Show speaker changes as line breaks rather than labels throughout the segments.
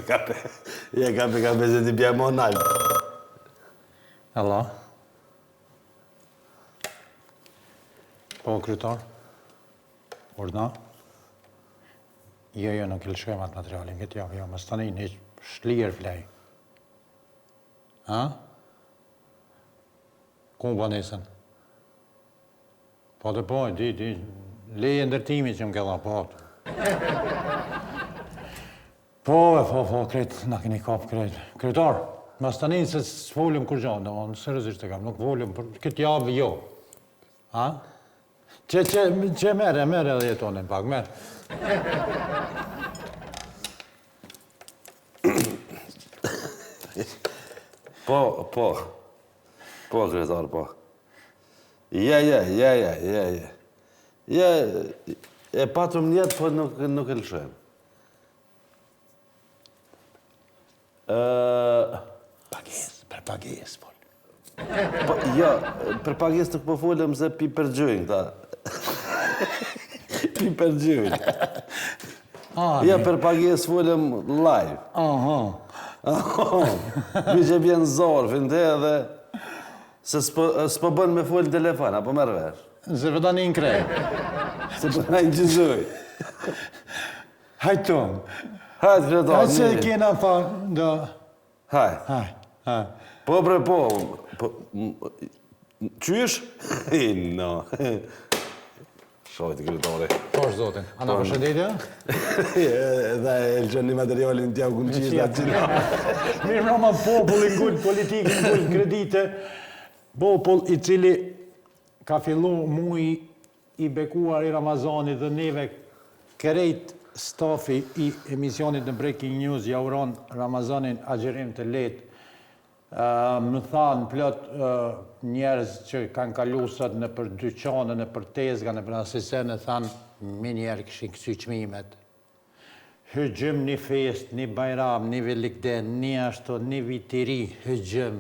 kape se ti pja mo nalë.
Hello? Po, kryetar? Urna? Jo, nuk i lëshkojmë atë materialin, këtë jo, më stani një shlirë flej. Ha? Ku më nesën? Po të po, di, leje ndërtimi që më këlla, po. Po, kretë, na keni kap, kretë. Kryetar, më stani se s'folim kur gjanë, në seriozisht e kam, nuk folim, për këtë javë jo. Ha? Që mere edhe jetonin pak, mere.
Po, kryetar, po. Ja, e patëm njetë, po nuk e lëshojmë.
Për pagesë, po.
Ja, për pagesë nuk po folëm se pi përgjojnë, ta. Pi përgjojnë. Ja, për pagesë folëm live. Mi që bjenë zorfin të edhe, se s'po bën me folë telefon, apo merë vesh.
Se përda një në krej.
Se përda një gjizoj.
Hajton.
Hajt, kryetar.
Hajt se kena pa, do.
Hajt. Po, Qysh? No. Shojtë, kryetari.
Po është zotin. Ana përshëndetje?
Dhe e lëqën një materialin t'ja u këmë qishtë atë qina.
Mirë mrama popullin gull, politikin gull, kredite. Popull i cili ka fillu muj i bekuar i Ramazanit dhe neve kerejt stafi i emisionit në Breaking News ja uron Ramazanin agjerim të letë. Më thanë plot njerëz që kanë kalusat në për dyqane, në për tezga, në për asisene, thanë me njerë këshin kësy qmimet. Hëgjëm një fest, një bajram, një velikden, një ashtu, një vitiri, hëgjëm.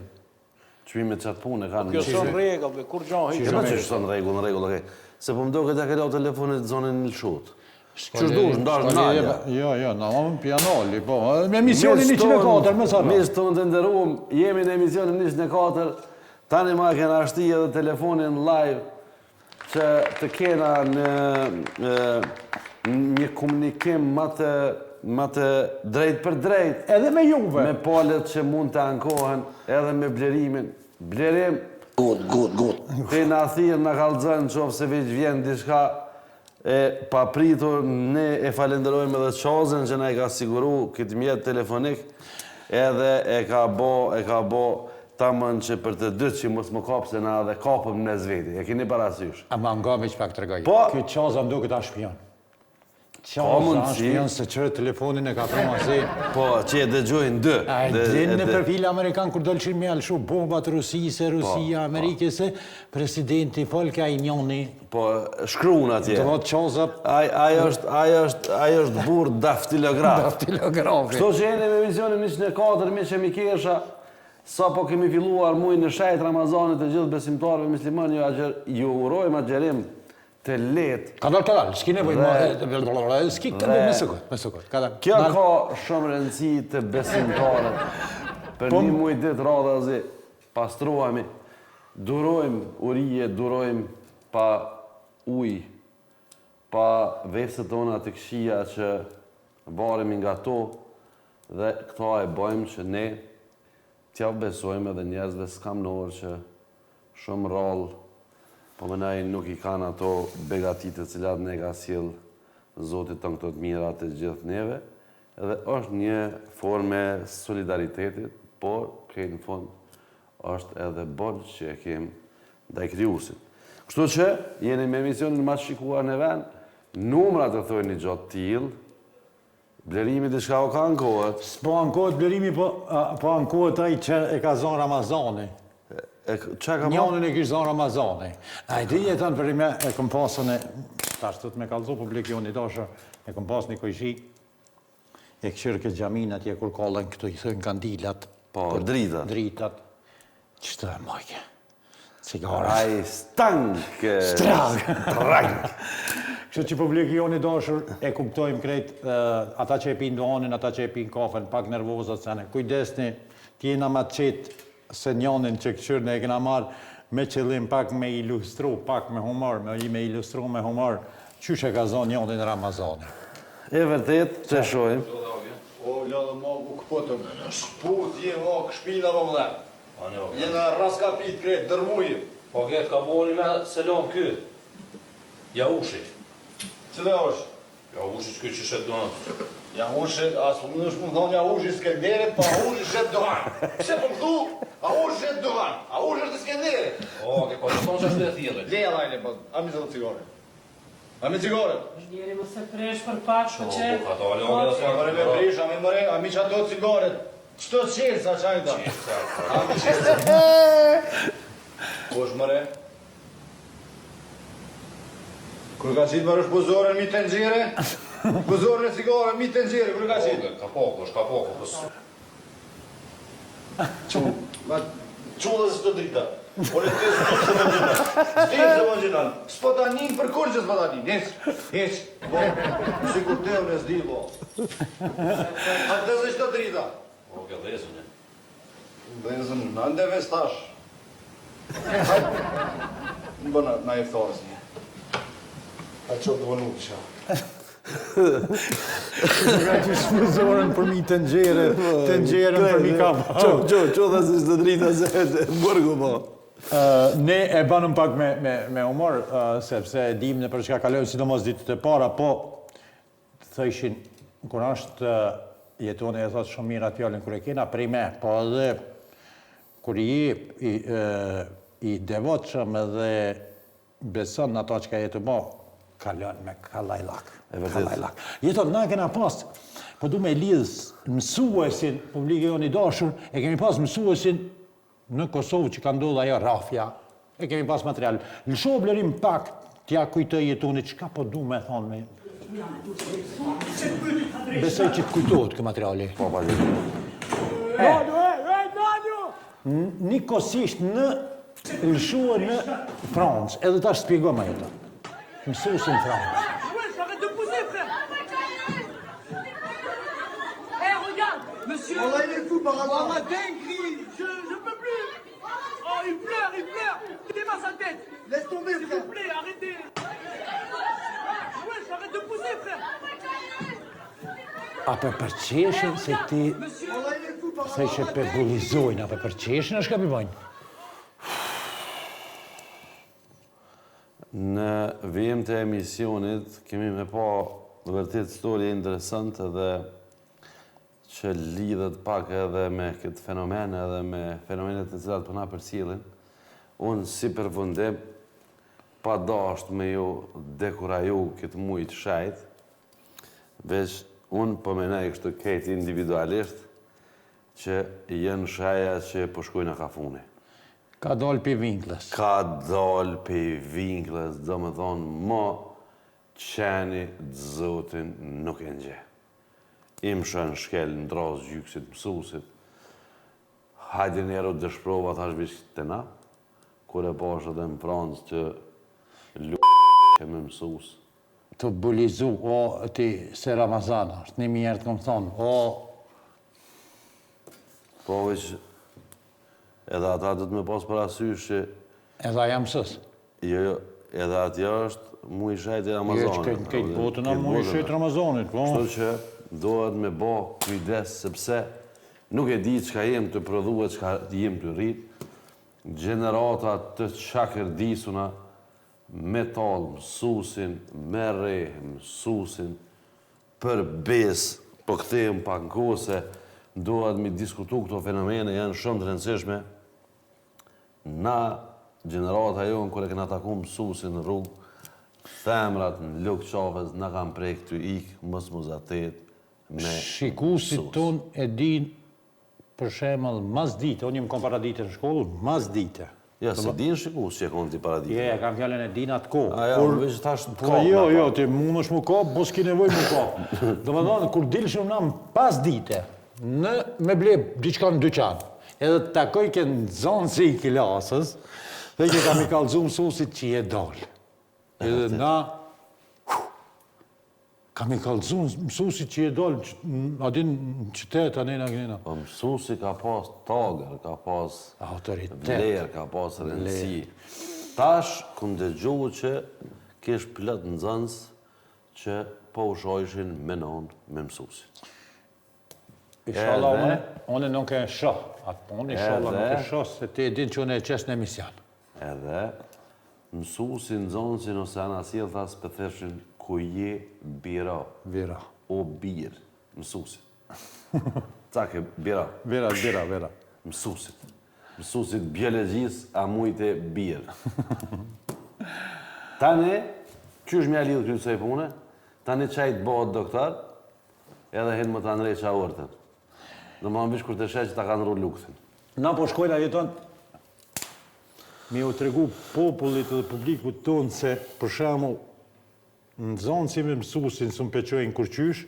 Qmimet qatë punë e kanë...
Kjo son regull, kur gjohë
hëgjëm. Që që son regull, okej. Se po më do këtë e këtë telefonit zonën në lëshut. Qëshdush, ndash në nalja.
Jo, në më pianoli, po. Me emisionin 104, me sarra.
Misë të në të ndërum, jemi në emisionin 104, tani ma kena ashti edhe telefonin live, që të kena në një komunikim ma të drejt për drejt.
Edhe me juve.
Me palet që mund të ankohen, edhe me blerimin. Blerim.
Good.
Te në athirë në kalëzën, që ofse veç vjen dishka, e papritur, ne e falenderojmë edhe qazën që na i ka siguru këtë mjetë telefonik, edhe e ka bo tamën që për të dytë që mos më kapë se na dhe kapëm në zveti. E keni parasysh.
Ama nga me që pak të regaj.
Po,
këtë qaza më do këtë ashpion. Qaza ashpion se qërë telefonin e ka proma si...
Po, që e dëgjojnë dë.
A e din në perfil Amerikan kur dëllëshin me alëshu bombat Rusisë, Rusia, Amerikese, presidenti folke a i njoni...
Po, shkruun atje.
Do të qaza...
Ajo është burë daftilograf.
Daftilografi.
Kështu që jeni me emisionin 104, mi që mi kesha, sa po kemi filluar muj në shajt Ramazanit të gjithë besimtarëve musliman, ju urojmë agjerim të letë.
Kadal, s'ki nevoj, s'ki këtë me sukot.
Kjo ka shumë rëndësi të besimtarët. Për një muj ditë radhazi, pastruami, durojmë urije, durojmë pa uj, pa vesët tona të këshia që varemi nga to, dhe këta e bojmë që ne t'ja besojmë edhe njerëzve skamnorë që shumë rallë, po mënaj nuk i kanë ato begatit të cilat ne ka sjell Zotit të këto të mirat të gjithë neve, edhe është një forme solidaritetit, por këtë në fund është edhe borgjë që e kemë ndaj krijuesit. Kështu që jeni me emisionin ma shikuar në vend, numrat të thojnë një gjotë t'il, blerimi të shka o ka ankohet.
S'po ankohet blerimi, po ankohet ai që e ka zonë Ramazani. Njonën e kishë zonë Ramazani. A i di e tanë për ime e këm pasën e... Tash të me kalëzu publikion i dashër, e këm pasën një kojshi, e këshirë këtë gjamin atje kur kallën këtu i thënë kandilat.
Po, dritat.
Dritat. Qështë e majke? Cigara.
Aj, stank.
Strak. Kështu që publiku i dashur e kuptojmë krejt ata që e pinë duanin, ata që e pinë kafen, pak nervozat sene. Kujdesni, t'jena ma të qetë se njonin që këshyrën e kena marrë me qëllim pak me ilustru, pak me humor, me ilustru me humor, qysh e ka zonë njonin Ramazani.
E vërtet, që shojmë.
O, lëdhe ma u këpëtëm, shput, jenë o këshpina më mëdhe. Jena raskapit kretë, dërmujim.
Po këtë ka boni me selam këtë. Ja ushi.
Cële është?
Ja ushi që këtë që shetë donë.
Ja ushi, asë më nëshë më thonë ja ushi Skenderit, pa ushi shetë dohanë. Pse për më thu, a ushi shetë dohanë, a ushi është Skenderit.
O, këtë po që thonë që është dhe thjeli.
Leja lajnë, po, a mi zëllë cigare. A mi cigare.
Njeri më se presh për pak, po që...
Po, ka le onë dhe
Mëre me prish, a mi mëre, a mi që ato cigaret. Qëto qelsa qajta. A mi qelsa. Po është mëre? Kër ka qitë mërë është pozorën mi të nxire? Pozorën e cigare mi të nxire, kër ka qitë?
Ka poko, është ka poko, pësë.
Qullë dhe së të drita. Politisë të së të drita. Stirë të më gjinan. S'po ta njën për kur që s'po ta njën. Heç. Po, si kur te unë e s'di, po. A të zë që të drita.
O, këtë dhe zënë.
Dhe zënë, në ndë vestash. Në bëna, na e fëtarës një. A që të vënu të qa.
Nga që shpuzorën për mi të nxjerën për mi kapa.
Qo dhe si shtë drita se burgu, po.
Ne e banëm pak me humor, sepse dim në për çka kalojnë, sidomos ditët e para, po thëshin, kur është jetone e thotë shumë mirë atë fjallin kër e kena prej me, po edhe kur i devotshëm edhe beson në ato që ka jetu bo, kalon me kalajlak. Jeton, na kena pas, po du me lidhë mësuesin, publike jo një dashur, e kemi pas mësuesin në Kosovë që ka ndodhë ajo rafja, e kemi pas material. Në shohë blerim pak, t'ja kujtoj jetunit, qka po du me thonë me... Besoj që t'kujtojt kë materiali.
Po, pa gjithë.
Nikosisht në lëshua në Francë, edhe ta shpjegoj ma jetë. Mësuesin Francë.
Monsieur, oh, il est fou par rapport à ma dinguerie. Je peux plus. Oh, il pleure. Quittez-moi sa tête. Laisse tomber, s'il vous plaît, arrêtez. Ouais, arrête de pousser, frère.
A për përqeshin se ti... Se që përbulizojnë, a për përqeshin është ka përbojnë?
Në vijim të emisionit kemi me pa vërtet storje interesante dhe që lidhet pak edhe me këtë fenomen edhe me fenomenet të cilat përna përcjellin. Unë si përfundim, pa dasht me ju dekuraju këtë mujt shajt, veç unë përmenaj kështë kejtë individualisht që jenë shaja që përshkujnë a kafuni.
Ka dollë për vinklës.
Ka dollë për vinklës, do më thonë, mo qeni zotin nuk e nxë. Im shën shkel në drazë gjyksit mësusit. Hajde njerë o dëshprova thash vishë të na, kur e pashë edhe në Francë që keme mësus.
Të bulizu, o ti se Ramazan është, një mjerë të këmë thonë, o...
Po veç, edhe ata do të me pas parasysh që...
Edhe aja mësës.
Jo, edhe atja është mu i shajtë e Ramazanit.
Jo, që këtë botën a mu i shajtë Ramazanit, po.
Kështu që dohet me bo kujdes, sepse nuk e di çka jem të prodhuet, çka jem të rrit. Gjenerata të qakërdisuna, me talë mësusin, me re mësusin, për besë, po këthejmë pak në kose, dohet me diskutu këto fenomene, janë shumë të rëndësishme. Na, gjenerata jonë, kër e këna taku mësusin në rrugë, femrat në lukë qafës, na kam prej këtu ikë, mësë muzatet,
Shikusit ton e din për shemëll mas dite, unë jem kom paradite në shkollë, mas dite.
Ja, se din shikus që e konë ti paradite.
Je, kam fjallën e din atë ko.
A ja, veç tash të kapë.
Jo, ti mund është mu kapë, po s'ki nevoj mu kapë. Do më thonë, kur dilëshëm nam pas dite, me ble diqka në dyqan, edhe të takoj kënë zonë si i kilasës, dhe që kam i kalëzu mësusit që je dollë. Edhe na, Kam i kallëzu mësusit që i dollë, adin në qytet, anena kënina.
Po mësusi ka pas tagër, ka pas
Autoritet.
vlerë, ka pas rëndësi. Tash, këm dëgjohu që kesh plët nxënës që po u shojshin me nonë me mësusin.
Inshallah, une nuk e shoh atë punë, inshallah nuk e shoh, se ti e din që une e qes në emision.
Edhe mësusin, nxënësin ose anasil thas për theshin ku je bira.
Vira.
O birë, mësusin. Ca ke bira?
Vira.
Mësusit. Mësusit biologjisë a mujtë birë. Tani, qysh mja lidhë këtë sej pune, tani qajtë bëhet doktor, edhe hinë më të ndrej qa urtën. Dhe më ambish kur të shetë që ta ka nërru lukëtin.
Na po shkojna jeton, mi u tregu popullit dhe publikut tonë se, për shembull, në zonë si me mësusin së më peqojnë kur qysh,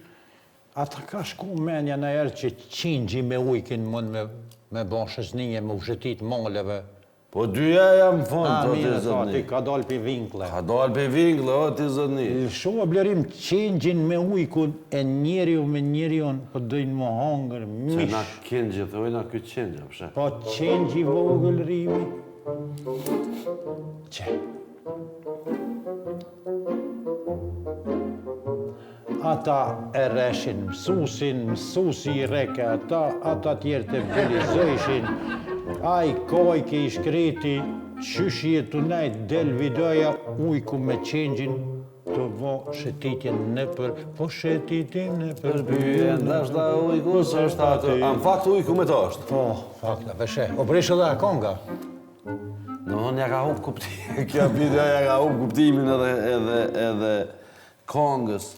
ata ka shku menja në erë që qingji me ujkin mund me bon shëznije, me ushetit moleve.
Po dyja jam fond, o ti
Mire,
zëtni.
ti ka dal për vinkle.
Ka dalë për vingle, o ti zëtni.
Shumë blerim qingjin me ujkun e njeriu me njeriun, po dojnë më hongër,
Se na
mish.
kënë gjithojna këtë qenjë, përshe.
Po qingji vogël rimi. Që? Ata e reshin mësusin, mësusi i reke ata tjerë të belizojshin, ai kojke i shkreti, qyshi e të najt del videoja ujku me qengjin të vo shetitjen në për, po shetitjen në për
Byen, dashta ujku së është atë. Në fakt ujku me të është.
Po, fakta, veshe, o prish edhe a konga.
Në mënë ja ka hup kuptimin, kjo video ja ka hup kuptimin edhe kongës.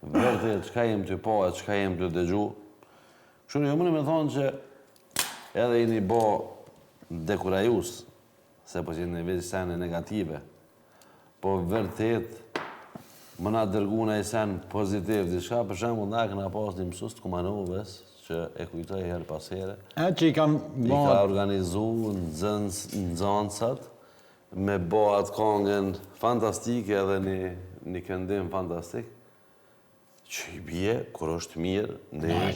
Vërtet, qka jem të po e qka jem të dëgju. Kështu jo mëne me thonë që edhe i një bo dekurajus, se po që në veç sene negative, po vërtet më na dërgu në i sen pozitiv, diçka për shembull na këna pas një mësus të Kumanovës, që e kujtoj herë pas here.
E që i kam
I ka organizu nxënësat me bo atë kongën fantastike edhe një këndim fantastik, që i bje, kur është mirë,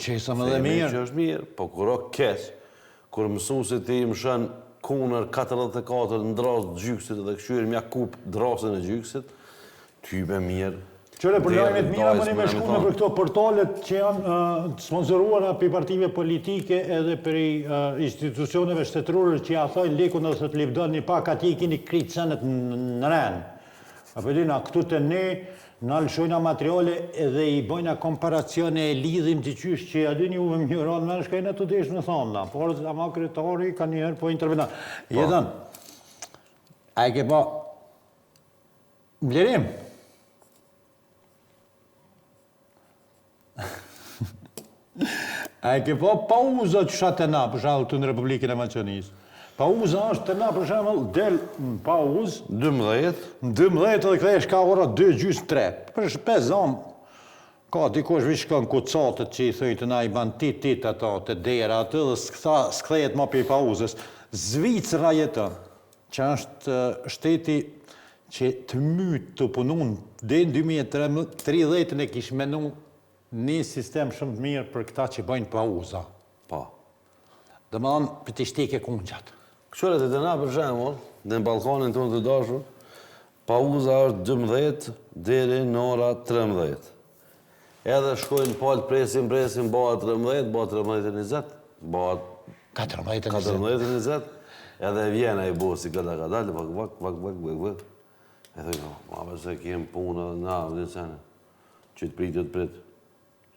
që i sa më dhe mirë.
Që është mirë, po kur o keq, kur mësusit ti më shën kunër 44 në drasë gjyksit edhe këshyri mja kup drasën e gjyksit, ty be mirë.
Qëre përlajmet mira më një me shku në për këto portalet që janë sponsoruara për partive politike edhe për institucioneve shtetërore që ja thojnë lekun dhe të libdon një pak ati i kini kritë senet në renë. A përdina, këtu të ne në lëshojna materiale edhe i bojna komparacione e lidhim të qysh që adin juve mjëron me në shkajnë të desh në thonda, por ama kretari ka njëherë po intervenan. Jetën, a e ke pa mblerim? A e ke pa pauza që shatë të na, për shembull të në Republikën e Maqedonisë. Pauza është të na, për shembull, del në pauzë,
12,
në 12 edhe kthehesh ka ora 2:30-3. Për 5 zonë, ka dikush vi shkon kucatët që i thëjnë të na i ban tit ato, të dera atë dhe s'kthehet ma për pauzës. Zvicra jeton, që është shteti që të mytë të punun, dhe në 2030 e kish menu një sistem shumë të mirë për këta që bëjnë pauza.
po.
Dhe më dhanë për të shtike kungjat.
Këshore të të na për shembull, në balkonin tonë të dashur, pauza është 12 deri në ora 13. Edhe shkojnë palë presin, bëhat 13, bëhat 13:20, bëhat 14:20, edhe vjen ai bosi këta ka dalë, vak. E thëjnë, ma përse kem punë, na, dhe sene, që të prit.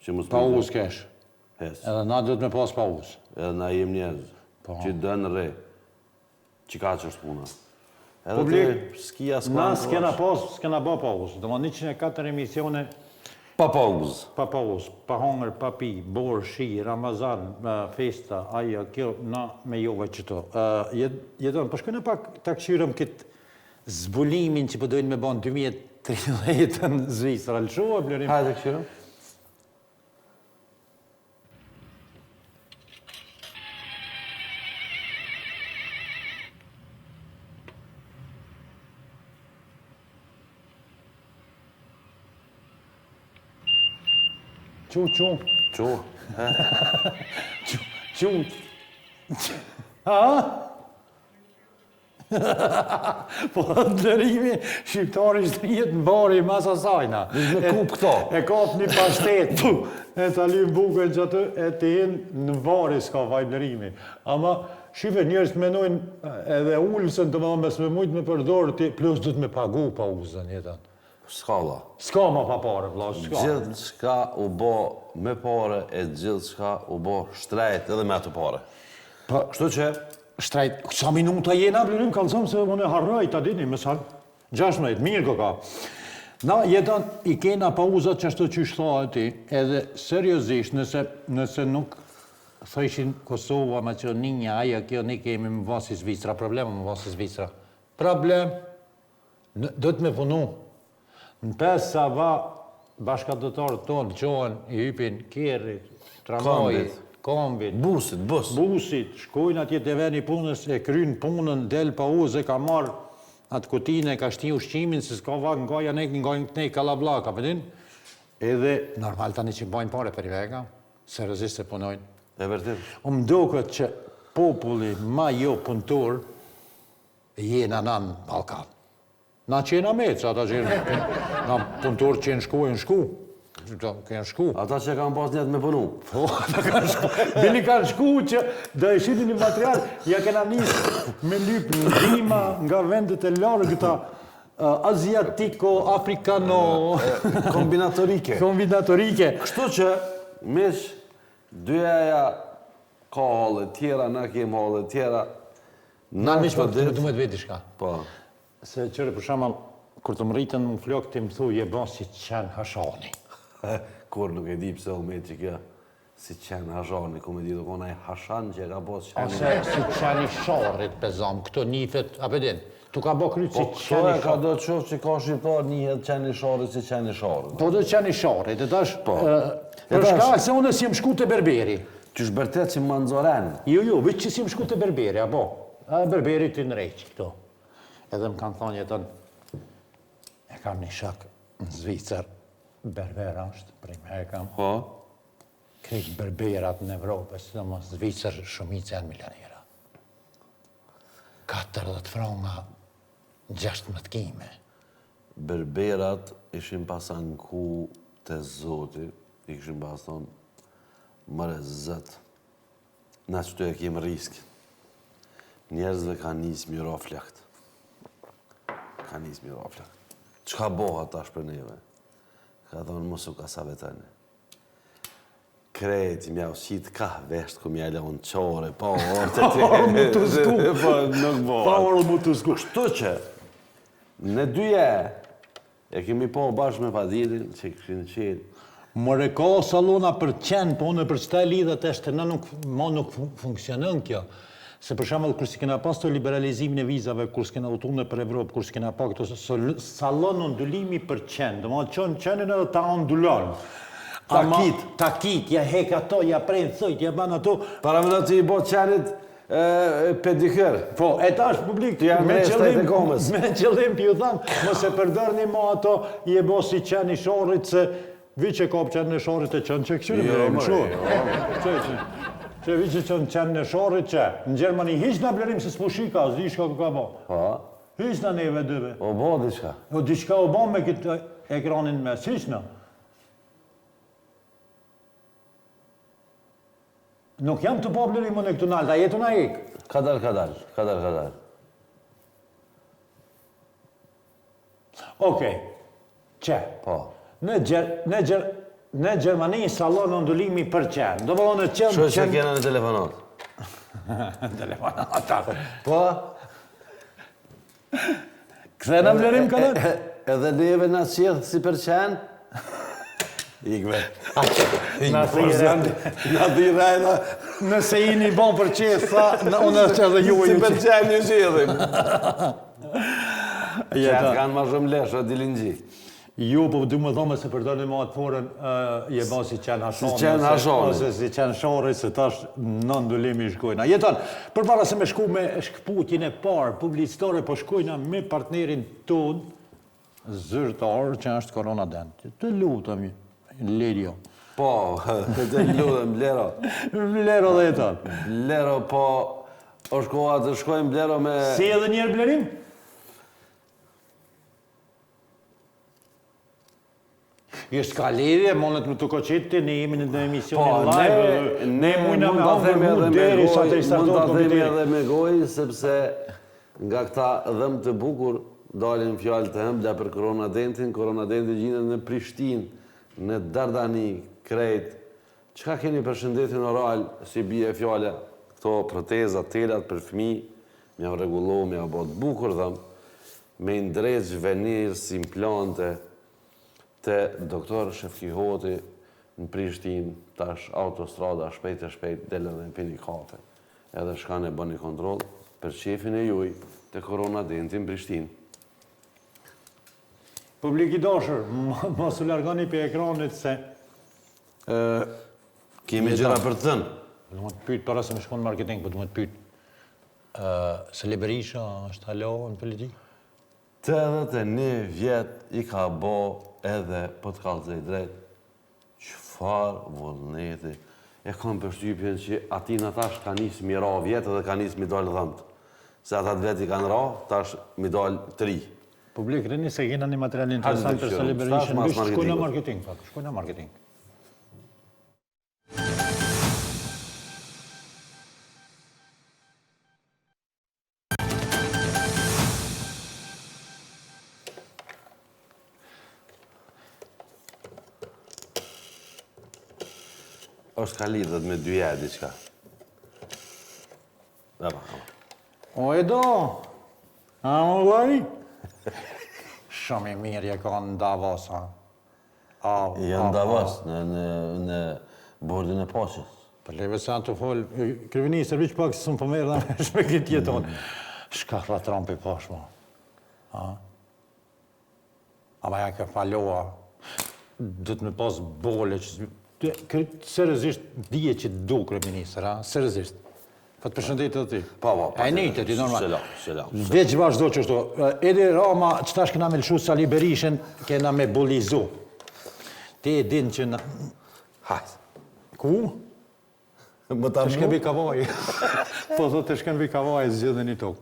Që mos
Pauzë kesh.
Hes.
Edhe na duhet me pas pauzë.
Edhe na jem njerëz, që dënë re, që ka që është puna. Edhe të s'kia
Na s'kena ba pauzë. Do më 104 emisione
pa pauzë.
pa pauzë, pa hongër, pa pi, borë, shi, Ramazan, festa, aja, kjo, na me jove qëto. Jeton, po shkojnë pak ta këshyrëm këtë zbulimin që përdojnë me bon 2030 në Zvicra. Lëshua, blerim?
Hajde këshirëm.
Qu.
Qu?
Qu. Ha? Po, ndërimi, shqiptari shtrijet në bari mas asajna.
Me kup këto.
E kap një pashtet, e të alim bukën që atë, e të jenë në bari s'ka vajblërimi. Ama, shive njërës të menojnë edhe ullësën të më mes me mujtë me përdorë, plus du të me pagu pa uzën jetën.
S'ka la.
S'ka ma pa pare, vla, s'ka.
Gjithë shka u bo me pare, e gjithë shka u bo shtrejt edhe me atë pare. Kështu që,
Shtrejt, sa minuta jena, blirim, kalësëm se më në harraj, ta dini, me sa 16, mirë ka. Na, jetën i kena pauzat që ashtu që shtohet ti, edhe seriosisht, nëse nuk thëshin Kosova, Maqedonia, aja kjo ne kemi më vasi Zvicra, problema më vasi Zvicra. Problem, do të me punu. Në 5 sava, bashkëdëtarët tonë, qohen, i hypin, kjerri, tramoj, kombit, busit, shkojnë atje të veni punës, e krynë punën, del pa uzë, ka marrë atë kutine, ka shti ushqimin, se s'ka vakë nga janek, nga në kënej kalablaka, përdin? Edhe, normal tani që bajnë pare për i vega, seriozisht se punojnë.
e vërtet.
Më duket që populli ma jo punëtor, jena në Balkan. Na qena meca, ata qenë, na punëtor qenë shku. Kënë shku.
Ata që kanë pas njetë me punu.
Po, ata kanë shku. Bili kanë shku që dhe e shiti një material, ja kena njës me lypë në dhima nga vendet e largëta, aziatiko, afrikano... Kombinatorike.
Kështu që, mish, dyja ka halë tjera, na kem halë tjera.
Na mish për të me të veti shka.
Po.
Se qërë për shama, kur të më rritën në flokë, të më thu, je bon si qenë hashani.
Kur nuk e di pse u me që kjo si qenë hashani, ku me di do kona e hashan që e ka bos qenë.
Ose si qeni sharit, pezam, këto nifet, a pëdin, tu ka bo krytë si
Këto
qeni
e ka
sharit.
do të qofë që ka shqiptar njëhet qeni sharit si qeni sharit.
Po do qeni sharit, e tash,
Po.
për shka se unë si më shku të berberi.
Qysh bërtet që manzoren.
Jo, veç që si më shku të berberi, apo, a berberi të nërejqë këto. Edhe më kanë thonë jetën, e kam një shak në Zvicër, berber është, prime e kam.
Po.
Krejt berberat në Evropë, së në mos Zvicër shumice janë milionera. 40 franga, 16 kime.
Berberat ishin pasanku të zoti, i kishin pas thonë, mëre zët, na që të e kemë risk. Njerëzve ka njës miro flakt. Ka njës miro flakt. Qka boha tash për neve? Ka thonë musu ka sa vetëne. Krejt, mja ushit ka vesht ku mja leon qore, pa orë të ti.
Pa orë mu të zgu.
Po, nuk boha.
Pa orë mu të zgu.
Kështu që, në dyje, e kemi po bashkë me Fadilin, që këshin qenë.
More ka salona për qenë, po në për qëta lidhët eshte, nuk funksionën kjo. Se për shembull, kur si kena pas të liberalizimin e vizave, kur s'kena utune për Evropë, kur s'kena pa këto salon ondulimi për qenë, do më qënë qenin edhe ta ondulon. Takit, ja hek ato, ja prejnë thojt, ja ban ato.
Para më në të i bo qenit pedikër.
Po, e tash publik,
Të janë reshtajt e komës.
me qëllim t'ju thamë, mos e përdërni ma ato, i e bo si qeni shorit, se vi që kap qenë në shorit e qenë që këqyri me rejmë shumë. Që vi që qenë në shorit që, në Gjermani hiq në blerim se s'po shika, s'di shka ku ka bo. Hiq në neve dyve.
O bo diçka.
O diçka o bo me këtë ekranin mes, hiq në. Nuk jam të po blerim në këtu nalë, a jetu na ik.
Kadar.
Okej, që?
Po.
Në Gjermani salon ondulimi për qenë. Do më në qenë...
Shoj që kena në telefonat.
Telefonat.
Po.
Këthe në vlerim këllët?
Edhe neve në qithë si për qenë. Ikve.
Në
dhirajna.
Nëse i një bon për qithë, tha, unë është edhe ju e
Si
ju
për qenë një qithim.
Jeta.
Qenë kanë ma shumë leshë, dilin gji.
Ju, po du më dhome se përdojnë ma atë forën, je ba si qenë hashoni.
Si qenë hashoni.
Ose si qenë shori, se tash në ndulimi shkojna. Jeton, për para se me shku me shkëputjin e parë, publicitare, po shkojna me partnerin ton, zyrtar, që është Korona Dent. Të lutëm, Lelio.
Po, të ludhem, Blero.
Vlero dhe jeton.
Blero, po, është koha të shkojmë Blero me...
Si edhe njerë Blerim? Jeshtë ka lidhje, monet më të koqiti, ne jemi në emisionin live, ne mujna me hangër mu deri sa të i startot
kompiteri. Mund të themi
kompiteri.
edhe me gojë, sepse nga këta dhëmë të bukur, dalin fjallë të hëmbla për koronadentin gjinën në Prishtinë, në Dardani, krejt. Qka keni për shëndetin oral, si bie fjalla, këto protezat, telat për fëmi, me ja regullu, me ja bot bukur dhëmë, me ndreq, venirës, implante, të doktor Shefkihoti në Prishtinë, tash autostrada shpejt e shpejt, dele dhe në pini kafe. Edhe shkane bën një kontrol për qefin e juj të koronadentin Prishtinë.
Publik i dashur, mos u largoni për ekranit se...
Kemi gjëra për të thënë.
Du më të pyt, para se më shkon marketing, po du më të pyt. Sali Berisha është halo në politikë?
81 vjet i ka bo edhe po të kallëzej drejt. Qëfar vullneti. E kam përshtypjen që ati në tash ka nisë mi ra vjetë dhe ka nisë mi dalë dhëmët. Se ata të veti kanë ra, tash mi dalë 3.
Publik, reni se kena një material interesant për Sali Berisha. Shkoj në marketing, pak. Shkoj në marketing.
është ka lidhët me dy jetë, diqka. Dhe pa.
O e do, a më vaj? Shumë i mirë je ka në Davos, ha?
Janë Davos, në bordin e poqës.
Për leve sa të folë, kryeministër, vëq pak se së më përmerë dhe me shme këtë jeton. Shka ra Trumpi pashma. Ama ja ka faloa, dhëtë me pas bole që... Seriozisht, dije që du kryeministër, ha? Seriozisht. Pa të përshëndetë të ti.
Pa.
E njëtë ti, normal.
Selam.
Veç vazhdo që shto. Edi Rama, që tash këna me lëshu Sali Berishën, kena me bulizu. Ti e din që në...
Hajt.
Ku?
Më ta
Të shkembi kavaj. Po thot të shkembi kavaj, zgjidhe një tokë.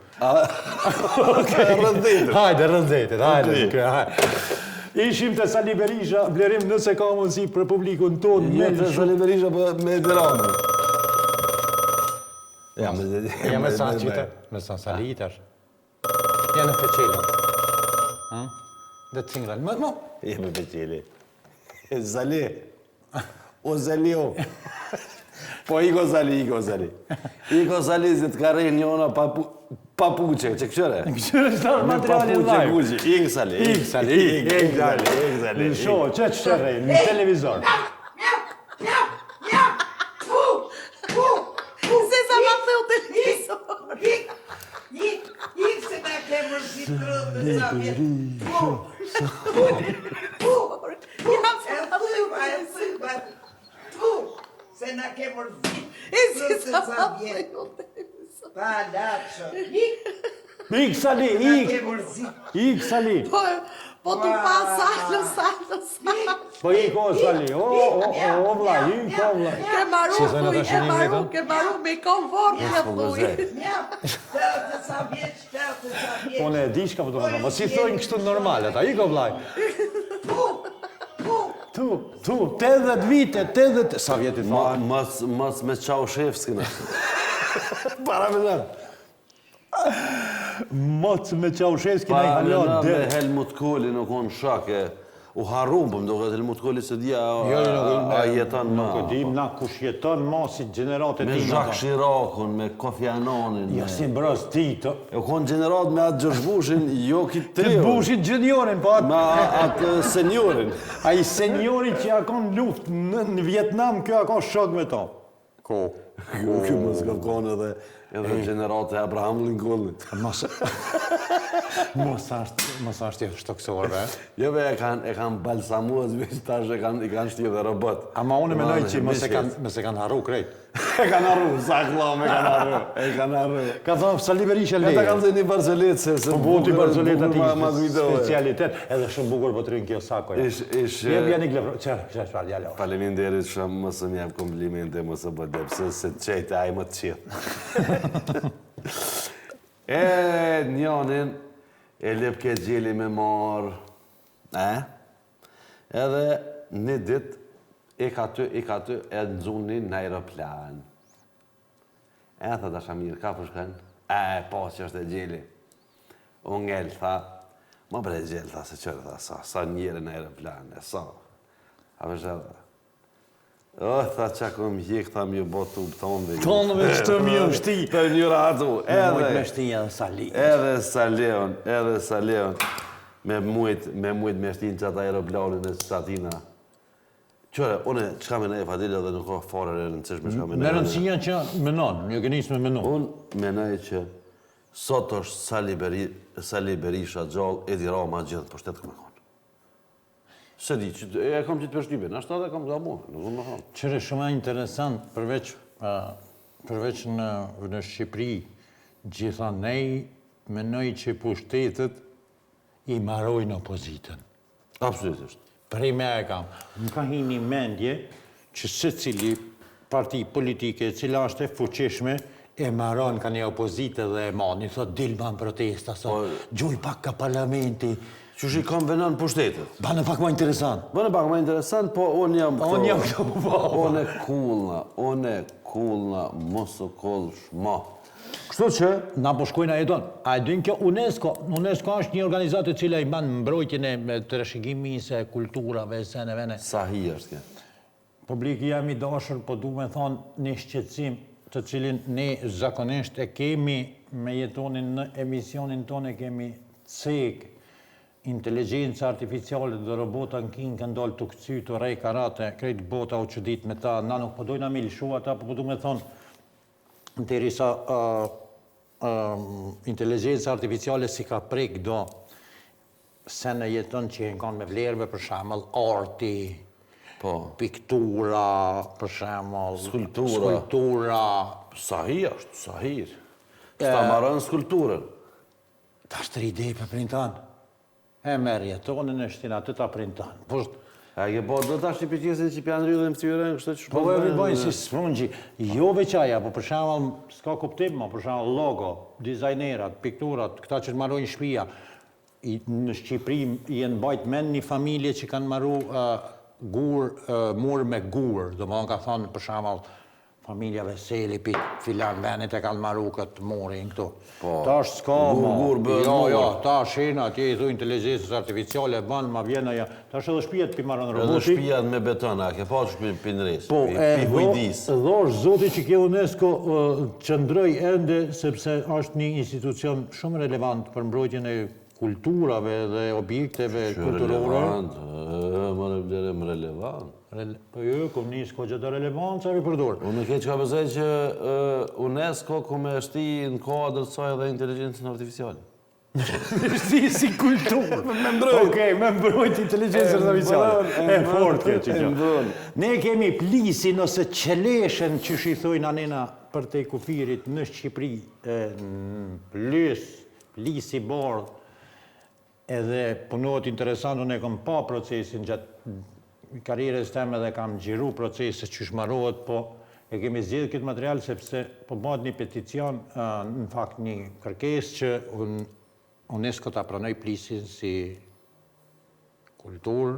Rëndetit.
Hajde, rëndetit, hajde. Ishim të Sali Berisha, Blerim nëse ka mundësi për publikun tonë.
Jo të Sali Berisha me Edi
Ja me sa qita, me sa Sali tash. Ja në Peqela. Dhe të cingral, më.
Jemi Peqeli. Zali. O Zali o. Po iko Zali. Iko Zali si të ka rejnë njona papuqe, që këshëre?
Këshëre shtarë materialin live.
Ik Zali.
Në shohë, që shërrej, në televizor.
Se sa ma theu televizor. Ik se na ke mërzit rëndë sa vjetë. Se na ke mërzit rëndë sa vjetë. Pa laqë.
Ik Sali, ik Sali.
Po tu pa salë.
Po ik o Sali, o vla, ik o vla.
Ke maru me komfort në thuj.
Tërë sa vjetë.
Po ne e di shka po të më thonë, si thojnë kështu normale, ta ik o vlaj. Tu, 80 vite, 80... Sa vjetit ma?
Mas me Ceaușescu. Para me dhe.
Moc me Ceaușescu në i halon dhe.
Me Helmut Kohli në konë shake. U harrum, për më do këtë Helmut Kohli se dhja a jeton ma.
Nuk e dim na kush jeton ma si gjenerat e
Me
ti.
Jacques Chiracun, me Kofi Annanin.
Ja si mbërës Tito.
E konë gjenerat me atë George Bushin, jo kitë
Të
trio.
Bushit juniorin, po
Me
atë...
atë seniorin.
A i seniorit që ja kon luft në Vietnam, kjo ja ka shok me to.
Ky mos kërkon edhe gjenerate Abraham Lincoln.
Mos është shtoksorve.
Jo, be, e kanë balsamuar, veç tash i kanë shtirë dhe robot.
Ama unë menoj që mos e kanë harru krejt.
E kanë harru, saklam e kanë harru.
Ka thonë Sali Berisha
Ata
leje.
kanë thënë Barcelet se
Po voti Barcelet aty
ma kujtove.
specialitet, edhe shumë bukur po të rinë kjo sakoja. Jep janë i glevro, çfarë djalo.
Faleminderit shumë, mos më jap komplimente, mos e bë depse se çejtë ai më të qiell. Njonin e lep ke gjeli me marë, edhe një dit e ka ty, e nëzunin në aeroplan. Tha Dashamir, ka përshken? Po që është e gjeli. Unë ngell, tha, më bre gjell, tha, se qërë, tha, sa njëre në aeroplan, sa. A përshken, tha që kom hjek, tha mjë botu tonë dhe...
Tonë me që të mjë shti.
Për një ratu,
Mujt me shti edhe Sali.
Edhe Saleon, me mujt me shtin që ata aeroplanin e Satina. Qore, une, qka me nejë Fadile dhe nuk ka fare e rëndësishme qka me nejë.
Me rëndësia që menon, një gënis me menon.
Unë menaj që sot është Sali Berisha gjallë, Edi Rama gjithë për shtetë këme konë. Se di, e kam që të përshtype, në ashtë edhe kam gabu, nuk më thonë.
Qërë shumë interesant, përveç në Shqipëri, gjitha nej menoj që pushtetet i marojnë opozitën.
Absolutisht.
Prej me e kam. Më ka hi një mendje që se cili parti politike cila është e fuqishme e maron ka një opozitë dhe e mani, thot dilma në protesta, thot gjuj pak ka parlamenti.
Që shi kam venan pushtetet.
Banë pak ma interesant.
Banë pak ma interesant, po unë jam këto. Unë e kullna, mos o kollsh ma. Kështu që...
Na po shkojna e tonë. A e din kjo UNESCO? UNESCO është një organizatë e cila i banë mbrojtjen e trashëgimisë, kulturave, sene vene.
Sa hi është kjo?
Publiki jam i dashur, po du me thonë një shqetësim të cilin ne zakonisht e kemi me jetonin në emisionin tonë e kemi cek inteligencë artificiale dhe robota në kinë kanë dollë të këcy të rej karate, krejt bota u që ditë me ta, na nuk po dojna me lëshu ata, po du me thonë në të risa inteligencë artificiale si ka prek do se në jeton që jenë kanë me vlerëve, për shamëll arti, piktura, për shamëll skulptura.
Sa hi është, sa hirë. Sta marën skulpturën.
Ta është të ide për printanë. E merë jetonën e shtina të ta printanë.
A ke po do ta shqipëqesin që pjanë rrë dhe më cyrën, kështë që
Po e rribojnë si sfungji, jo veçaja, po për shamëll, s'ka kuptim, po për shamëll logo, dizajnerat, pikturat, këta që të marrojnë shpia, në Shqipëri jenë bajt men një familje që kanë marru mur me gur, do më ka thonë për shamëll, familja Veseli, filan venit e kanë marru këtë murin këtu. Ta është s'ka ma, ta shena, atje i thu inteligencës artificiale, banë, ma vjena ja, ta është edhe shpijat për marrën roboti.
Edhe shpijat me betona, ke pa që për nëresë, për hujdis.
Edhe është zoti që kjo UNESCO qëndroj ende, sepse është një institucion shumë relevant për mbrojtjen e kulturave dhe objekteve kulturore.
Më relevant.
Po jo, kom një s'ko gjithë relevant, sa vi përdor.
Unë ke që ka pëzaj që UNESCO ku me shti në kodrë të saj dhe inteligencën artificiale.
Shti si kulturë. Me mbrojt. Okej, me mbrojt inteligencën artificiale. E fort kjo që që. Ne kemi plisin ose qeleshen që shithojnë anena për te kufirit në Shqipëri, plisi bardh, edhe punohet interesant, unë e kom pa procesin gjatë karierës teme dhe kam gjiru procese që shmarohet, po e kemi zjedhë këtë material sepse po bëhet një peticion, në fakt një kërkes që UNESCO ta pranoj plisin si kulturë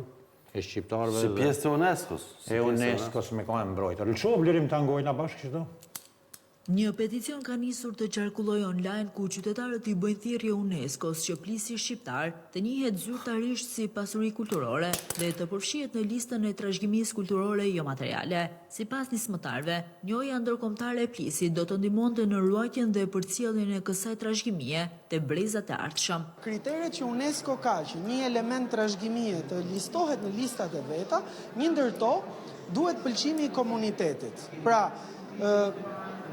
e shqiptarëve.
Si pjesë të UNESCO-s.
E UNESCO-s me ka e mbrojtër. Lësho vlerim të angojna bashkë qëto?
Një peticion ka nisur të qarkulloj online ku qytetarët i bëjnë thirrje UNESCO-s që plisi shqiptar të njihet zyrtarisht si pasuri kulturore dhe të përfshihet në listën e trashëgimisë kulturore jo materiale. Sipas nismëtarëve, njohja ndërkombëtare e plisit do të ndihmonte në ruajtjen dhe përcjelljen e kësaj trashëgimie te brezat e ardhshëm.
Kriteret që UNESCO ka që një element trashëgimie të listohet në listat e veta, një ndër to duhet pëlqimi i komunitetit. Pra,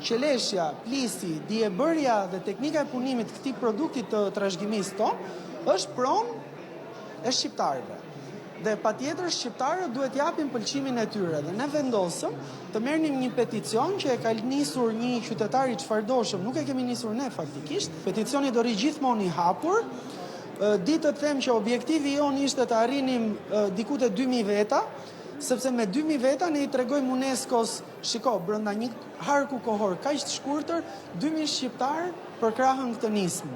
qeleshja, plisi, diebërja dhe teknika e punimit të këtij produkti të trashëgimisë tonë është pronë e shqiptarëve. Dhe patjetër shqiptarët duhet japin pëlqimin e tyre dhe ne vendosëm të merrnim një peticion që e ka nisur një qytetar i çfarëdoshëm, nuk e kemi nisur ne faktikisht. Peticioni do rri gjithmonë i hapur. Ditë të them që objektivi jonë ishte të arrinim diku te 2000 veta, sepse me 2000 veta ne i tregojmë UNESCO-s, shiko, brenda një harku kohor kaq të shkurtër, 2000 shqiptar për krahën këtë nismë.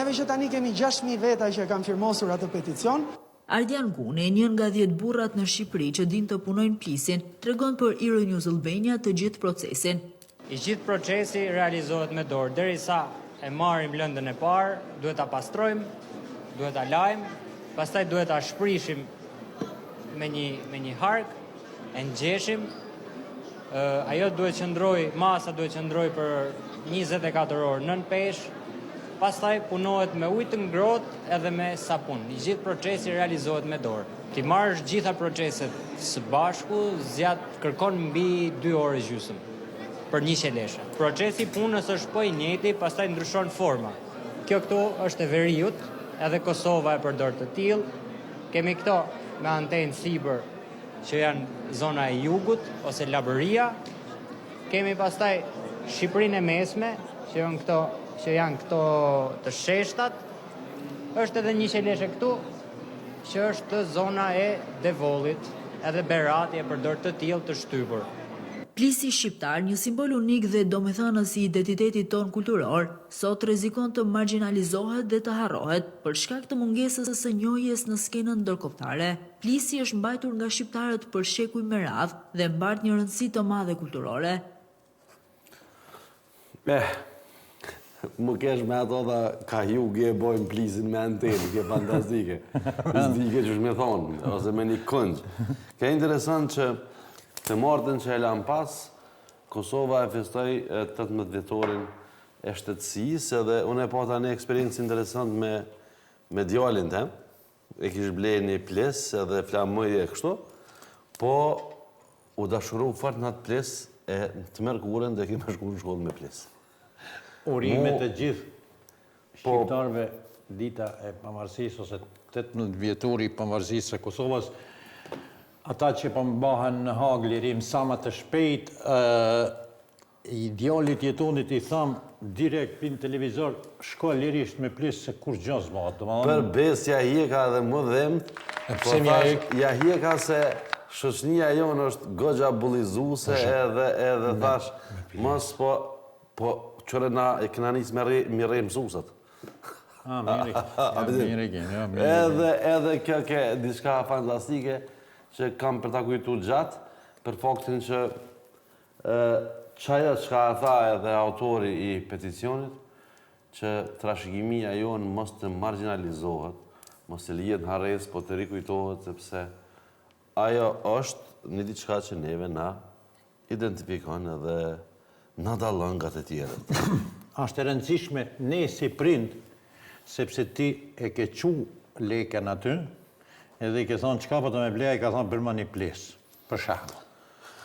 Neve që tani kemi 6000 veta që kanë firmosur atë peticion.
Ardian Gune, njën nga 10 burrat në Shqipëri që din të punojnë plisin, tregon për Euronews Albania të gjithë procesin.
I gjithë procesi realizohet me dorë, derisa e marrim lëndën e parë, duhet ta pastrojmë, duhet ta lajmë, pastaj duhet ta shprishim me një hark, e ngjeshim. Ajo duhet qëndroj, masa duhet qëndroj për 24 orë nën peshë. Pastaj punohet me ujë të ngrohtë edhe me sapun. I gjithë procesi realizohet me dorë. Ti marrësh gjitha proceset së bashku, kërkon mbi 2 orë gjysmë për një qeleshe. Procesi punës është po i njëjti, pastaj ndryshon forma. Kjo këtu është e veriut, edhe Kosova e përdor të tillë. Kemi këto me antenë sibër që janë zona e jugut ose Labëria. Kemi pastaj Shqipërinë e mesme, që janë këto të sheshtat. Është edhe një qeleshe këtu, që është zona e Devollit, edhe Berati e përdor të tillë të shtypur.
Plisi shqiptar, një simbol unik dhe domethënës i identitetit ton kulturor, sot rrezikon të marginalizohet dhe të harrohet për shkak të mungesës së njohjes në skenën ndërkombëtare. Plisi është mbajtur nga shqiptarët për shekuj me radhë dhe mbart një rëndësi të madhe kulturore.
Më kesh me ato dhe ka ju gje bojmë plisin me antenë, ke fantastike. Zdike që shme thonë, ose me një këndë. Ke interesant që të martën që e lam pas, Kosova e festoj 18 vjetorin e shtetësisë, edhe unë e pata një eksperiencë interesant me djallin tem, e kish blej një ples edhe flamëj e kështu, po u dashuru fart në atë ples e të mërkurën dhe kime shku në shkollë me ples.
Urime të gjithë shqiptarëve dita e pavarësisë ose 18 vjetori i pavarësisë së Kosovës, ata që po mbahen në Hagë lirim sa më të shpejt, i djalit jetonit i tham direkt në televizor, shko lirisht me plis se kur gjë s'bëhet.
Për besja hjeka dhe më dhemt, ja hjeka se shoqënia jonë është goxha bullizuse edhe thash, mos po qëre na e këna njës me rejë mësusat. Edhe kjo ke diçka fantastike që kam për ta kujtu gjatë, për faktin që qaja që ka tha edhe autori i peticionit, që trashëgimia jonë mos të marginalizohet, mos të lijet në hares, po të rikujtohet, sepse ajo është një diçka që neve na identifikon edhe na dallon nga të tjerët.
Është e rëndësishme ne si prind, sepse ti e ke qu leken aty, edhe i ke thonë qka po të me bleja, i ka thonë bërma një ples, për shahë.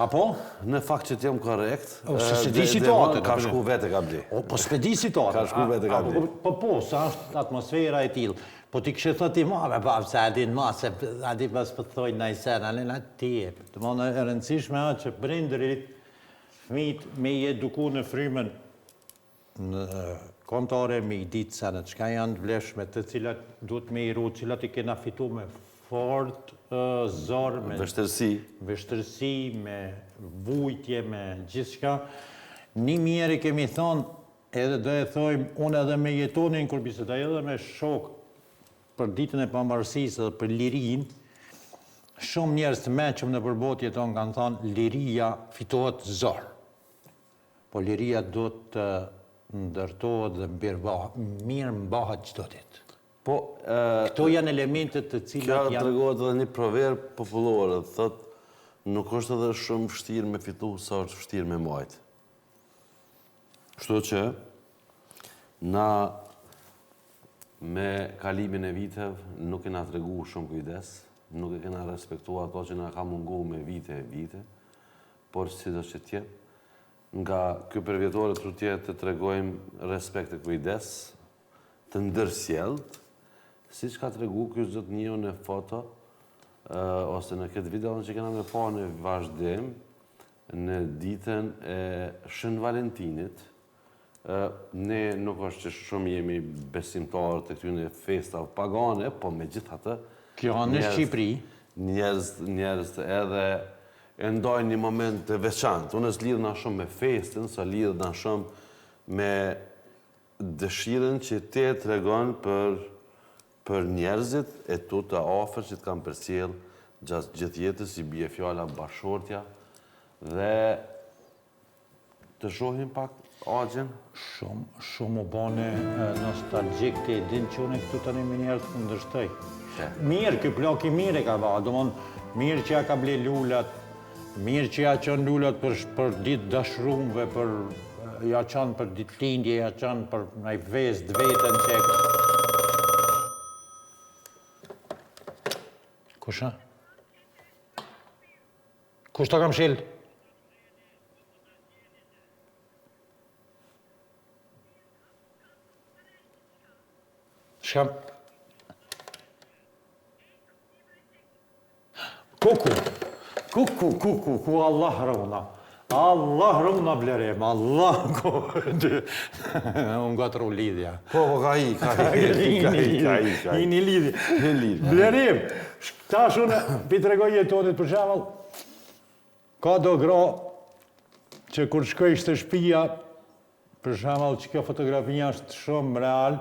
Apo?
Në fakt që t'jem korekt,
se di situatën.
Ka shku vete ka ble.
Po s'pe di situatën.
Ka shku vete ka ble.
Po, sa është atmosfera e tilë. Po ti kështë thot i ma, se adin ma, se adin pas për thoi në i sen, alin atë tje. Të më në rëndësishme atë që brindërit, fmit me i eduku në frymën në kontore, me i ditë se në qka janë vleshme, të cilat duhet me i ru, cilat i kena fitu me fort, zor, me vështërsi, me vujtje, me gjithë shka. Një mjeri kemi thonë, edhe do e thojmë, unë edhe me jetonin kur bisedaj edhe me shok për ditën e pavarësisë dhe për lirin, shumë njerëz të meqëm në përbot jeton kanë thonë, liria fitohet zor. Po liria do të ndërtohet dhe mirë mbahet çdo ditë. Këto janë elementet të cilat
janë... Kjo tregohet edhe një proverb popullore, thot, nuk është edhe shumë vështirë me fitu, sa është vështirë me mbajt. Kështu që, na me kalimin e vitev nuk e na tregu shumë kujdes, nuk e kena respektua ato që na ka mungu me vite, por si do që tjetë, nga ky përvjetore trutje të tregojmë respekt e kujdes, të ndërsjellët, siç ka tregu ky zot njëu në foto, ose në këtë video që kena me pa në vazhdim, në ditën e Shën Valentinit, ne nuk është që shumë jemi besimtarë të këtyre festave pagane, po megjithatë,
kjo në Shqipëri,
njerëz edhe e ndojnë një moment të veçantë. Unë s'lidhna shumë me festin, sa lidhna shumë me dëshirën që ti tregon për njerëzit e tu të afër që të kanë përcjell gjatë gjithë jetës, i bie fjala bashortja, dhe të shohim pak Axhin.
Shumë u bane nostalgjik të din që unë këtu tani me njerë të kundërshtoj. Mirë, ky plak i mirë e ka ba, domon mirë që ja ka ble lullat, mirë që ja qënë lullat për ditë dashrumve, ja qënë për ditë lindje, ja qënë për nëj vezë dvetën që e... Kusha? Kush ta kam shilë? Shkam... Kuku, Allah rëuna. Allah rëuna blerim, Allah ku... Unë gatru lidhja.
Po, ka i.
I një lidhja. Blerim, ta shune, pi të regoj jetonit për shamëll, ka do gra që kur shkojsh të shpia, për shamëll që kjo fotografia është shumë real,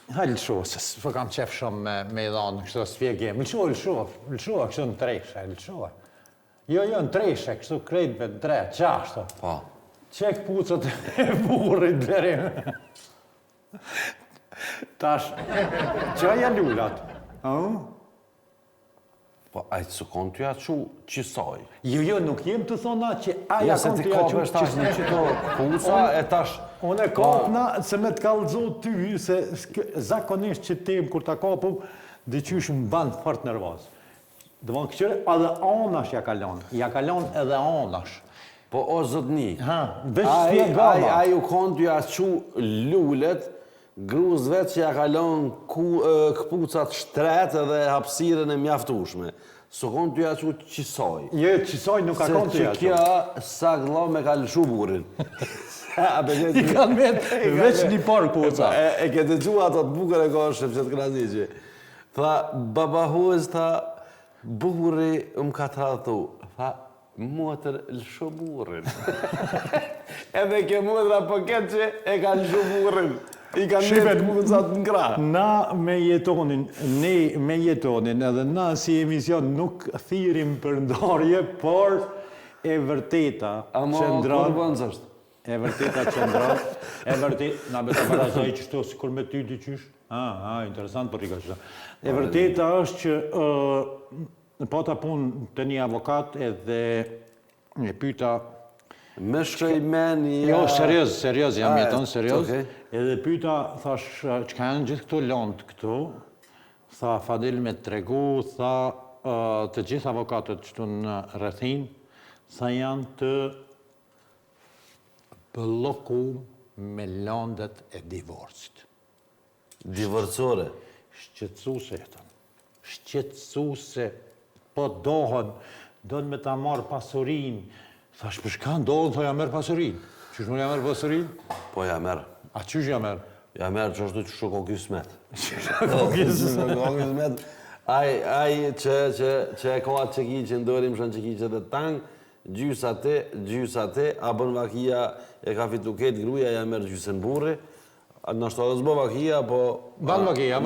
lësho, se s'po kam qef shumë me i dhanë, kështu sfjegim. Lësho, kështu në treshe, lësho. Jo, në treshe, kështu krejtve në tre, qashto.
Po.
Qek pucët e burrit, dherim. Tash, që ja lullat?
Po, ajtë së konë të ja që qësoj.
Jo, nuk jem të thona që aja konë të ja që qësoj.
Në qëto puca e tash...
Unë e kapna se me të kalëzo ty, se zakonisht që tem, kur ta kapu, dhe qysh më bandë fort nervoz. Dhe më këqyre, edhe anash ja kalon edhe anash.
Po, o zotni,
veç spjegama.
A ju konë të ja që lullet, gruz vetë që ja kalon këpucat shtret edhe hapsiren e mjaftushme. Së konë të ja që qësoj.
Jo, qësoj nuk ka konë të ja që.
Se që kja sa glo me ka lëshu burin.
I kanë metë veç një parë puca.
E ke të gjua ato të bukër e koshëm që të krasniqi. Tha, babahuës, tha, buri më ka të radhëtu. Tha, muatër lëshu burin. Edhe ke muatra për këtë që e ka lëshu burin. I kanë metë pucat në gra.
Na me jetonin, edhe na si emision nuk thirim për ndarje, por e vërteta qëndron.
Ama,
E vërteta qëndron, na me të barazoj qështu, si kur me ty dy qysh. Interesant për rika qështu. E vërteta është që në pata pun të një avokat edhe e pyta...
Me shkrej meni...
Jo, serios, jam jeton, serios. Edhe pyta, thash, që ka janë gjithë këtu lëndë këtu, tha Fadil me të tregu, tha të gjithë avokatët qëtu në rrethin, tha janë të bloku me landet e divorcit.
Divorcore?
Shqetësuse, jetën. Shqetësuse, po dohen me ta marë pasurin. Thash, për shka ndohen, tha ja merë pasurin. Qysh më ja merë pasurin?
Po ja merë.
A qysh ja merë?
Ja merë që është që shoko kismet.
Shoko kismet?
Aj që e kohat që ki që ndorim shën që ki që dhe tangë, gjysa te, a bën vakia e ka fitu ketë gruja, ja merë gjysën burri, nështë edhe zbo vakia, po...
Ban vakia,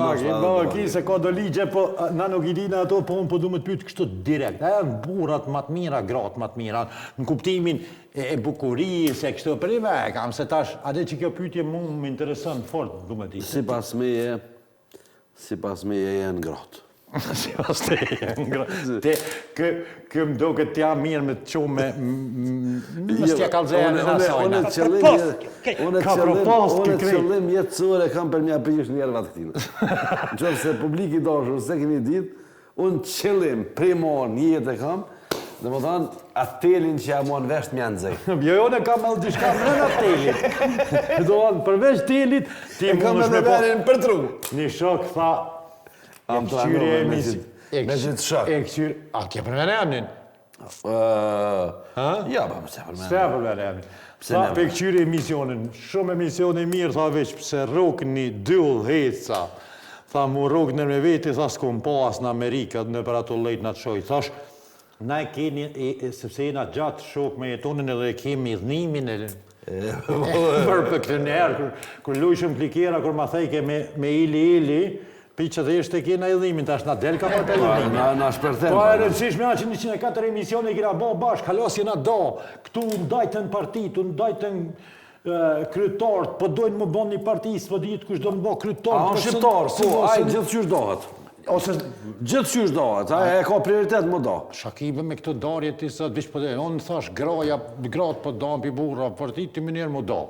se ka do ligje, po na nuk i dina ato, po unë po du me të pytë kështu direkt. E në burat matë mira, gratë matë mira, në kuptimin e bukurisë, e kështu për i vekam, se tash, ade që kjo pytje mu më interesën fort, du me ditë.
Si pas me e në gratë.
Si pas te e në gratë. Këm do këtë tja mirë me të qumë me stja kalzeja në nasojna.
Unë e qëllim jetësore kam për mja prish njerëvat këtina. Në qëfë se publiki doshur, se keni ditë, unë qëllim primor një jetë e kam, Dhe më thonë, atë telin që ja muan vesh të mjanë zëj.
Jo, ne kam edhe diçka mrena telit. Do thonë, përveç telit, ti
Kam
mundesh
edhe
me pa...
verin për tru.
Një shok tha...
Am të
këqyri
anove
emisi...
me gjithë shok.
E këqyri... A, ke për mene emnin?
Ja, pa mëse për
S'te për mene emnin. Tha, pe këqyri emisionin, shumë emisione mirë, tha veç, pëse rokni dull heca. Tha, mu rokner me veti, tha, s'kom pas në Amerikat, në për ato lejt në të shoj. Thash, na e keni, sepse jena gjatë shok me jetonin edhe kemi dhnimin e... Për këtë njerë, kër lujshëm klikera, kër ma thejke me ili, pi që dhe ishte kena i dhimin, tash na del ka për të dhimin.
Na shpërthem.
Po e rëndësishme a që 104 emisione i kira bo bashkë, halosje na do, këtu ndajten partit, ndajten kryetarët, po dojnë më bon një parti, s'po ditë kush do më bo kryetarët.
A on shqiptar, po, ajë gjithë qysh dohet. Ose gjithë qysh dohet, a e ka prioritet më do.
Shakibe me këtë darje ti sot, vish po dhe, unë thash gratë po dampi burra, për ti të mënirë më do.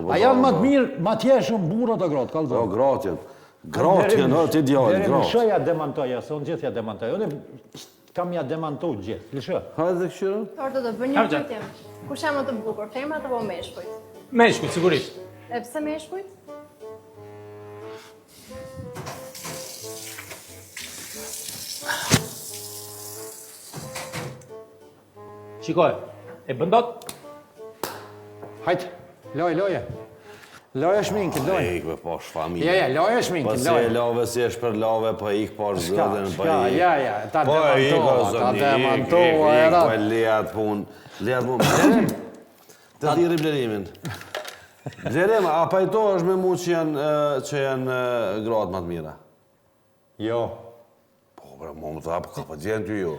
A janë më të mirë, ma tjeshëm burra të gratë, kalë do.
O, gratë jenë. Gratë jenë, o, ti djallë,
gratë.
gratë.
Lëshëja demantoja, se unë gjithë ja demantoja. Unë kam ja demantoja gjithë, lëshë.
Hajde dhe këshirë?
Torto do bën një pyetje. Kush janë më të bukur, femrat apo meshkujt?
Meshkujt, sigurisht.
E pse meshkujt?
Shikoj, e bën dot?
Hajtë, loje. Loje shminkën, loje.
Ik me posh familje.
Ja, loje shminkën,
Po si e lave, si është për lave, po ik posh zëdhen, po ik.
Ja, ta demantoha,
Ik, po leat pun. Blerim, të thiri blerimin. Blerim, a pajtohesh me mu që janë gratë më të mira?
Jo.
Po, bre, mu më thapë, ka po gjenë ty jo.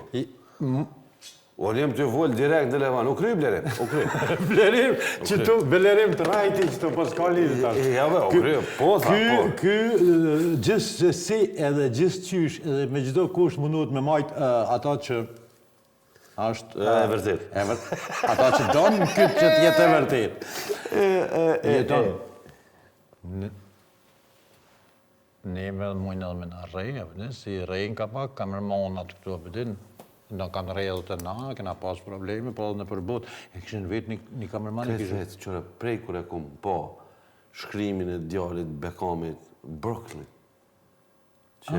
Unë jem të vull direkt në telefon, u kry blerim, u kry.
Blerim, që tu, blerim të rajti që tu po s'ka lidhë tash.
Ja be, u kry, po tha, po.
Ky gjithë si edhe gjithë qysh edhe me gjdo kush munduhet me majtë ata që është...
E vërtet.
Ata që donë këtë që t'jetë e vërtet. Jeton. Ne me mujnë edhe me në rejë, si rejnë ka pak, ka mërmonë atë këtu apëtin. Në kanë rejë të na, këna pas probleme, po edhe në përbot. E këshin vetë një kamerman e këshin...
Këtë qëre prej kër e kumë po shkrimin e djallit Bekamit Brooklyn, që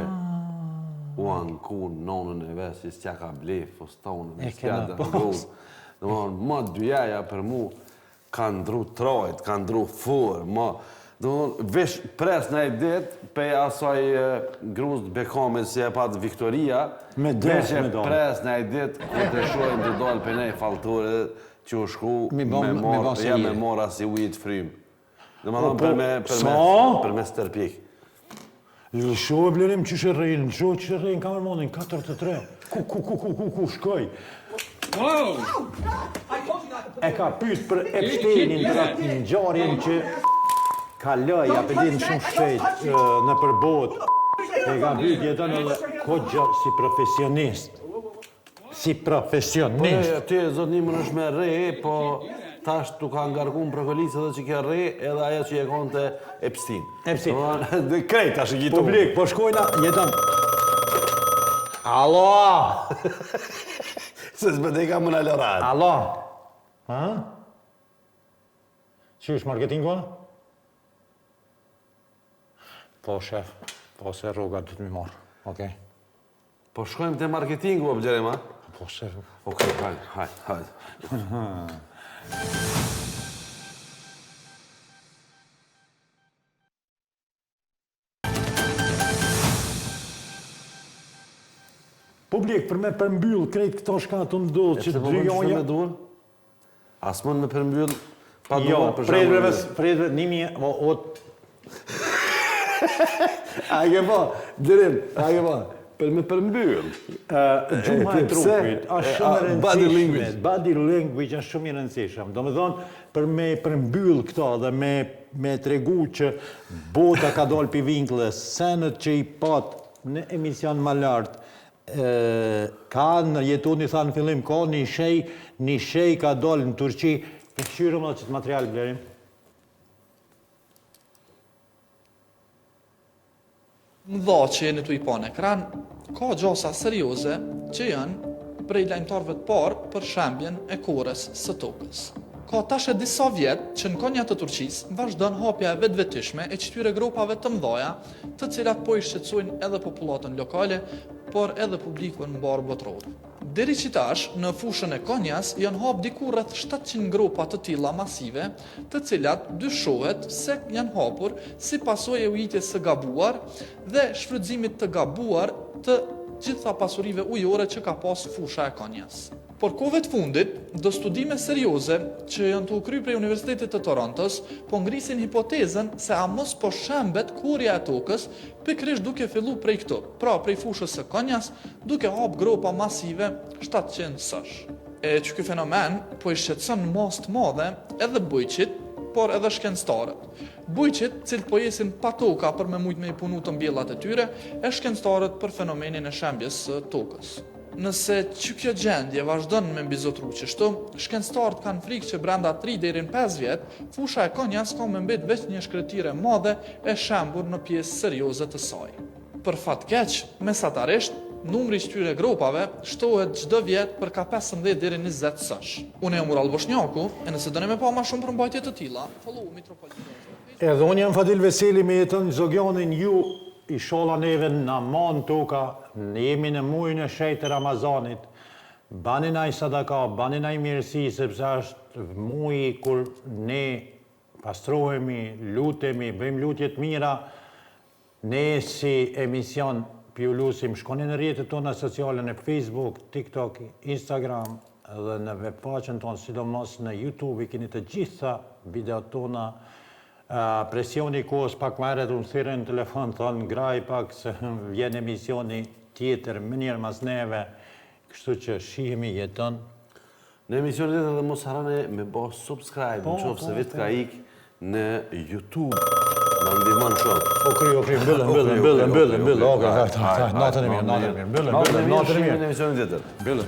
u ankun nonën e vesi, s'ja ka blef, fostonën, s'ja dhe ngun. Në ma dyjaja për mu kanë ndru trajt, kanë ndru furë, vesh pres në e dit, pe asaj gruzë Bekamit si e patë Viktoria, vesh e pres në e dit, ku të shojnë të dalë për nej falture që u shku me mora si ujit frymë. Dhe më thonë për me stërpik.
Lësho e blerim që shë rejnë, lësho që shë rejnë kamermonin, 4-3. Ku, shkoj. E ka pyt për Epsteinin për atë një gjarjen që ka lëj, apelin shumë shpejt në përbot. E ka pyt jetën edhe kogja si profesionist. Si profesionist.
Ty, zotnimin është me re, po tash tu ka ngarkun prokolisë edhe që ke re, edhe aja që je konë të Epstein.
Epstein.
Dhe krejt tash i gjitu.
Publik, po shkojna, jetën. Alo!
Se s'bëte i ka më në lërat.
Alo! Që është marketingu? Po, shef. Po, se rruga të të mi marë. Okej.
Po shkojmë të marketingu, o bëgjerim, ha?
Po, shef.
Okej, hajde.
Publik, për me përmbyll krejt këto shka të ndodhë që të dryjonja...
As mund me përmbyll pa duar për
prejtëve, nimi e...
A ke po, dërim, a ke po, për me përmbyll.
Gjuma e trupit, është shumë e rëndësishme. Body language është shumë e rëndësishme. Do me thonë, për me përmbyll këto dhe me tregu që bota ka dollë për vinklës, senët që i pat në emision më lartë, ka në jetoni, tha në fillim, ka një shej ka dollë në Turqi, e këshyrëm dhe që të material, blerim.
Në dha që jeni të i pa në ekran, ka gjasa serioze që janë prej lajmtarëve të parë për shembjen e korës së tokës. Ka tash e disa vjetë që në konja të Turqisë vazhdon hapja e vetëvetishme e këtyre grupave të mëdha, të cilat po i shqetësojnë edhe popullatën lokale, por edhe publikun mbar botror. Deri që tash, në fushën e Konjas, janë hap diku rreth 700 grupa të tilla masive, të cilat dyshohet se janë hapur si pasojë e ujitjes së gabuar dhe shfrytëzimit të gabuar të gjitha pasurive ujore që ka pas fusha e Konjas. Por kohëve të fundit, do studime serioze që janë të u kry prej Universitetit të Torontos, po ngrisin hipotezën se a mos po shembet kurja e tokës, pikërisht duke fillu prej këtu, pra prej fushës së Konjas, duke hap gropa masive 700 sësh. E që ky fenomen po i shqetëson mas të madhe edhe bujqit, por edhe shkencëtarët. Bujqit, cilët po jesin pa toka për me mujt me i punu të mbjellat e tyre, e shkencëtarët për fenomenin e shembjes së tokës. Nëse që kjo gjendje vazhdon me mbizotru qështu, shkencëtarët kanë frikë që brenda 3 deri në 5 vjet, fusha e Konjas ka me mbet veç një shkretire madhe e shembur në pjesë serioze të saj. Për fat keq, mesatarisht, numri i këtyre grupave shtohet çdo vjet për ka 15 deri 20 sësh. Unë jam Mural Boshnjaku, e nëse doni me pa më shumë përmbajtje të tilla, follow Mitropolitan.
Edhe unë jam Fadil Veseli me jetën zogjonin ju i shola neve në man toka, ne jemi në mujën e shejtë Ramazanit, bani naj sadaka, bani naj mirësi, sepse është muji kur ne pastrohemi, lutemi, bëjmë lutjet mira, ne si emision pjulusim, shkoni në rrjetet tona sociale në Facebook, TikTok, Instagram dhe në webpaqen tonë, sidomos në YouTube, i keni të gjitha videot tona. Presioni kohës pak më herët unë thirrën në telefon, thonë ngraj pak se vjen emisioni tjetër më njërë mas neve, kështu që shihemi jeton.
Në emisionet edhe mos harroni me bë subscribe, në qoftë se vetë ka ik në YouTube. Na ndihmon shumë.
Okej, mbyllën. Natën e mirë.
Natën e mirë. Në emisionin tjetër.
Mbyllën.